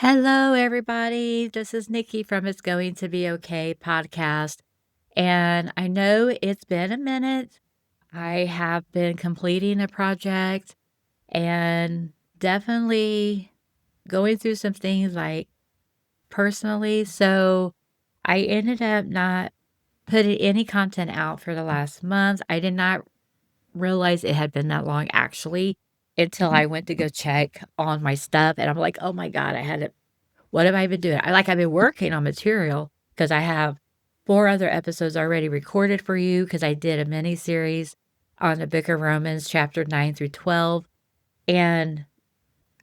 Hello, everybody. This is Nikki from It's Going to Be Okay podcast. And I know it's been a minute. I have been completing a project and definitely going through some things like personally. So I ended up not putting any content out for the last month. I did not realize it had been that long actually until I went to go check on my stuff. And I'm like, oh my God, I had it. What have I been doing? I've been working on material because I have 4 other episodes already recorded for you because I did a mini series on the Book of Romans, chapter 9 through 12. And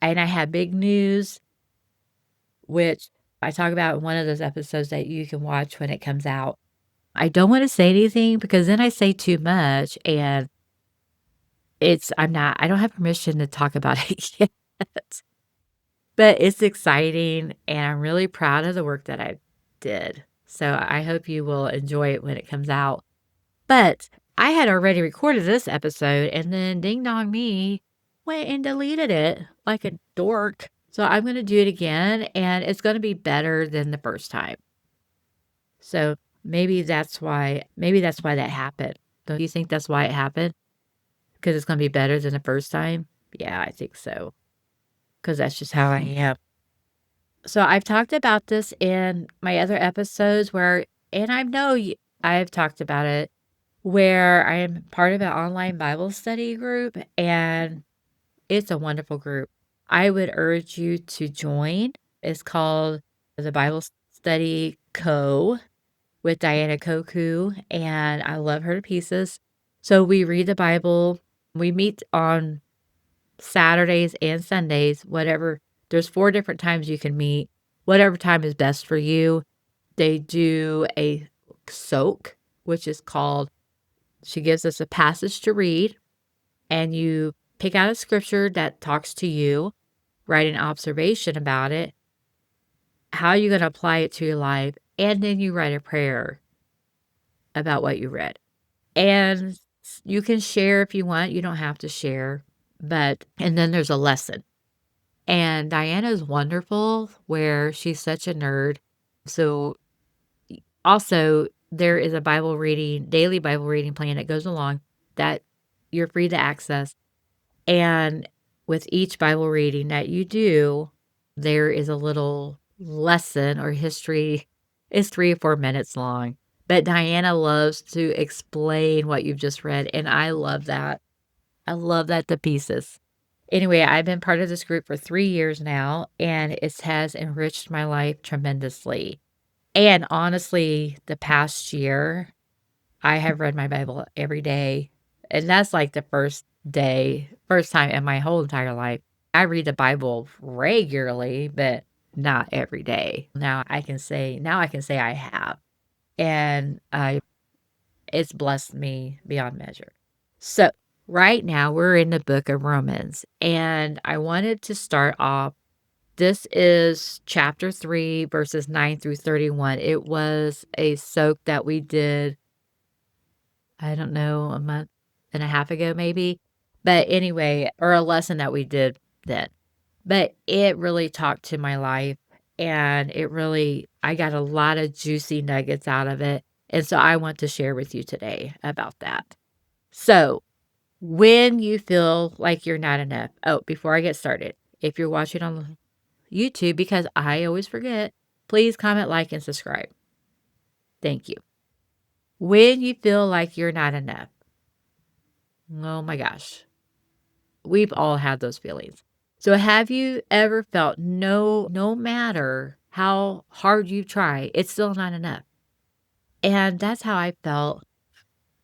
I had big news, which I talk about in one of those episodes that you can watch when it comes out. I don't want to say anything because then I say too much and I don't have permission to talk about it yet. But it's exciting, and I'm really proud of the work that I did. So I hope you will enjoy it when it comes out. But I had already recorded this episode, and then ding dong me went and deleted it like a dork. So I'm going to do it again, and it's going to be better than the first time. So maybe that's why that happened. Don't you think that's why it happened? Because it's going to be better than the first time? Yeah, I think so. Because that's just how I am. So I've talked about this in my other episodes and I know I've talked about it, where I am part of an online Bible study group, and it's a wonderful group. I would urge you to join. It's called the Bible Study Co. with Diana Koku, and I love her to pieces. So we read the Bible. We meet on Saturdays and Sundays, whatever. There's 4 different times you can meet, whatever time is best for you. They do a soak, which is called she gives us a passage to read, and you pick out a scripture that talks to you, write an observation about it, how you're gonna apply it to your life, and then you write a prayer about what you read. And you can share if you want, you don't have to share, and then there's a lesson. And Diana's wonderful where she's such a nerd. So also there is a daily Bible reading plan that goes along that you're free to access. And with each Bible reading that you do, there is a little lesson or history. It's 3 or 4 minutes long. But Diana loves to explain what you've just read, and I love that. I love that to pieces. Anyway, I've been part of this group for 3 years now, and it has enriched my life tremendously. And honestly, the past year, I have read my Bible every day, and that's like the first time in my whole entire life. I read the Bible regularly, but not every day. Now I can say I have, and it's blessed me beyond measure. So, right now we're in the book of Romans, and I wanted to start off. This is chapter 3, verses 9 through 31. It was a soak that we did, I don't know, a month and a half ago, maybe. But anyway, or a lesson that we did then. But it really talked to my life, and I got a lot of juicy nuggets out of it. And so I want to share with you today about that. So, when you feel like you're not enough. Oh, before I get started, if you're watching on YouTube, because I always forget, please comment, like, and subscribe. Thank you. When you feel like you're not enough. Oh my gosh. We've all had those feelings. So have you ever felt no matter how hard you try, it's still not enough? And that's how I felt.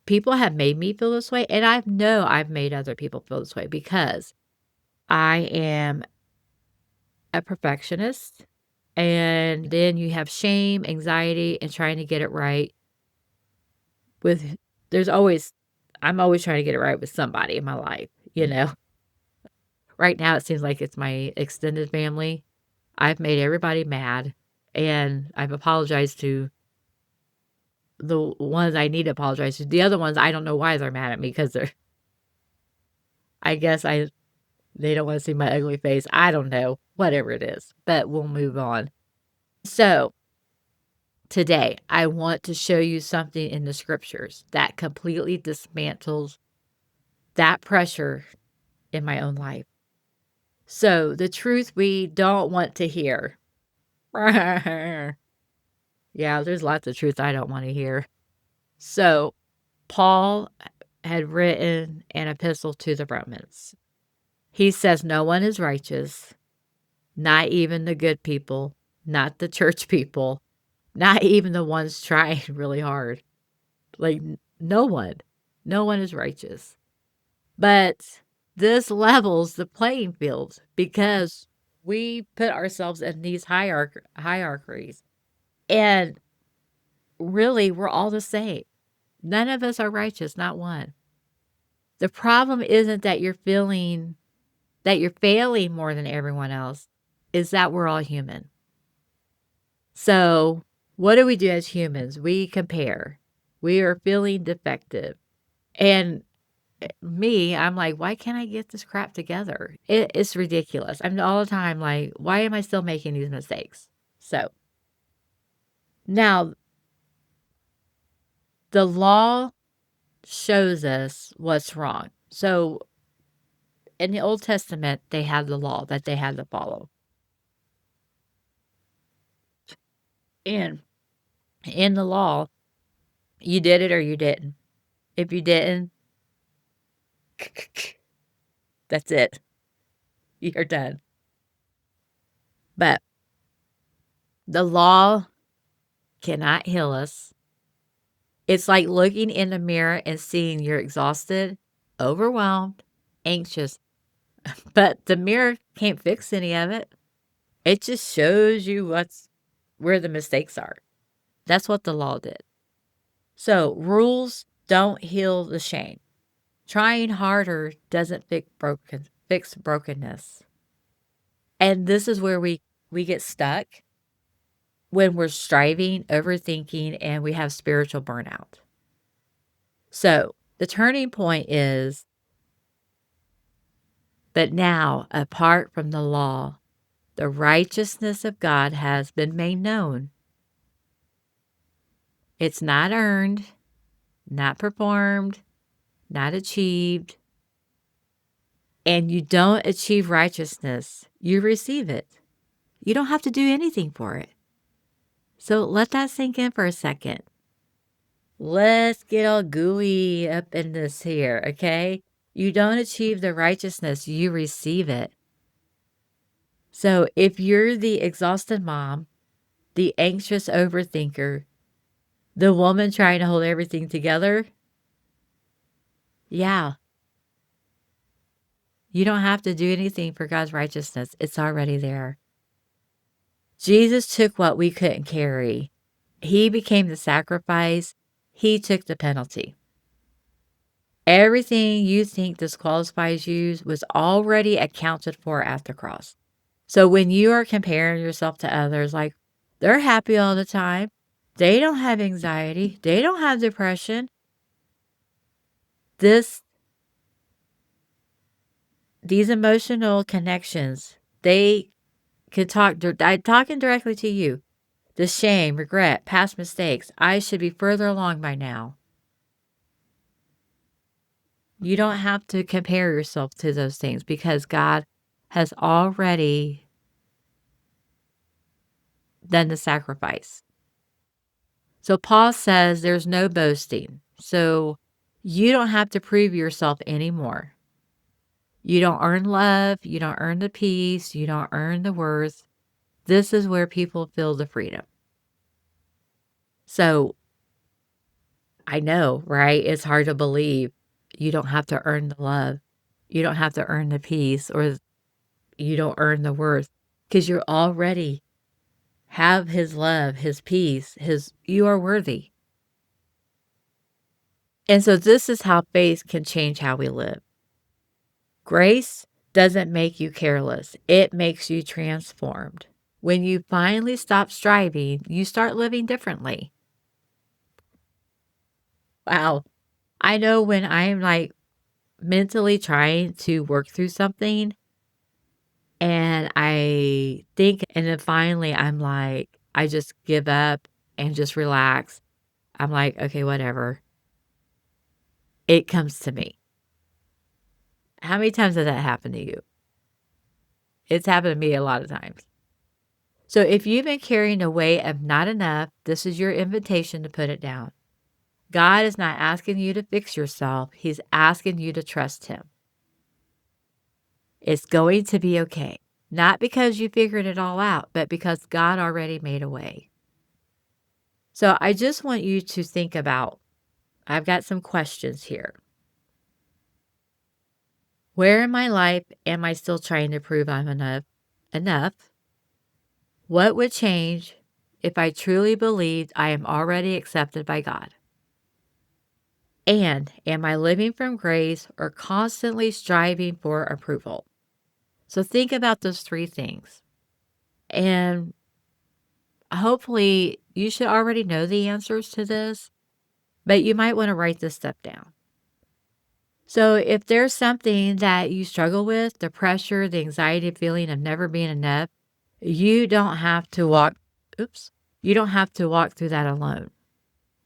People have made me feel this way, and I know I've made other people feel this way because I am a perfectionist, and then you have shame, anxiety, and trying to get it right with there's always I'm always trying to get it right with somebody in my life, you know? Right now, it seems like it's my extended family. I've made everybody mad, and I've apologized to the ones I need to apologize to. The other ones, I don't know why they're mad at me because I guess They don't wanna see my ugly face. I don't know, whatever it is, but we'll move on. So, today, I want to show you something in the scriptures that completely dismantles that pressure in my own life. So, the truth we don't want to hear. Yeah, there's lots of truth I don't wanna hear. So, Paul had written an epistle to the Romans. He says, "No one is righteous, not even the good people, not the church people, not even the ones trying really hard. Like, no one. No one is righteous." But this levels the playing field because we put ourselves in these hierarchies, and really, we're all the same. None of us are righteous, not one. The problem isn't that you're failing more than everyone else, is that we're all human. So, what do we do as humans? We compare. We are feeling defective. And me, I'm like, "Why can't I get this crap together?" It's ridiculous. I'm all the time like, "Why am I still making these mistakes?" So, now the law shows us what's wrong. So, in the Old Testament, they had the law that they had to follow. And in the law, you did it or you didn't. If you didn't, that's it. You're done. But the law cannot heal us. It's like looking in the mirror and seeing you're exhausted, overwhelmed, anxious, but the mirror can't fix any of it. It just shows you where the mistakes are. That's what the law did. So, rules don't heal the shame. Trying harder doesn't fix brokenness. And this is where we get stuck when we're striving, overthinking, and we have spiritual burnout. So, the turning point is that now, apart from the law, the righteousness of God has been made known. It's not earned, not performed, not achieved. And you don't achieve righteousness, you receive it. You don't have to do anything for it. So let that sink in for a second. Let's get all gooey up in this here, okay? You don't achieve the righteousness, you receive it. So if you're the exhausted mom, the anxious overthinker, the woman trying to hold everything together, yeah, you don't have to do anything for God's righteousness. It's already there. Jesus took what we couldn't carry. He became the sacrifice. He took the penalty. Everything you think disqualifies you was already accounted for at the cross. So when you are comparing yourself to others, like they're happy all the time, they don't have anxiety, they don't have depression. These emotional connections, they could I'm talking directly to you. The shame, regret, past mistakes, I should be further along by now. You don't have to compare yourself to those things because God has already done the sacrifice. So Paul says there's no boasting. So you don't have to prove yourself anymore. You don't earn love. You don't earn the peace. You don't earn the worth. This is where people feel the freedom. So I know, right? It's hard to believe you don't have to earn the love. You don't have to earn the peace or you don't earn the worth because you're already have his love, his peace, you are worthy. And so this is how faith can change how we live. Grace doesn't make you careless. It makes you transformed. When you finally stop striving, you start living differently. Wow. I know when I'm like mentally trying to work through something, And I think and then finally, I'm like, I just give up and just relax. I'm like, "Okay, whatever." It comes to me. How many times has that happened to you? It's happened to me a lot of times. So if you've been carrying a weight of not enough, this is your invitation to put it down. God is not asking you to fix yourself, He's asking you to trust Him. It's going to be okay. Not because you figured it all out, but because God already made a way. So I just want you to think about I've got some questions here. Where in my life am I still trying to prove I'm enough? What would change if I truly believed I am already accepted by God? And am I living from grace or constantly striving for approval? So think about those three things. And hopefully you should already know the answers to this, but you might want to write this stuff down. So if there's something that you struggle with, the pressure, the anxiety feeling of never being enough, you don't have to walk oops, you don't have to walk through that alone.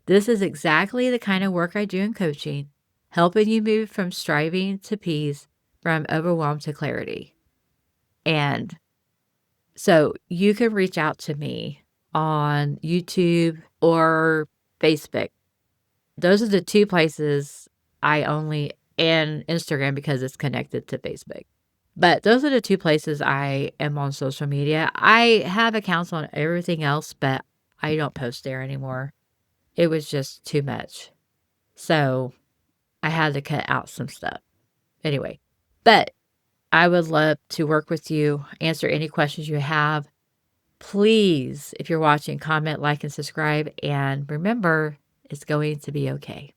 This is exactly the kind of work I do in coaching, helping you move from striving to peace, from overwhelm to clarity. And so you can reach out to me on YouTube or Facebook. Those are the two places I only and Instagram because it's connected to Facebook. But those are the two places I am on social media. I have accounts on everything else, but I don't post there anymore. It was just too much. So I had to cut out some stuff. Anyway, but I would love to work with you, answer any questions you have. Please, if you're watching, comment, like, and subscribe. And remember, it's going to be okay.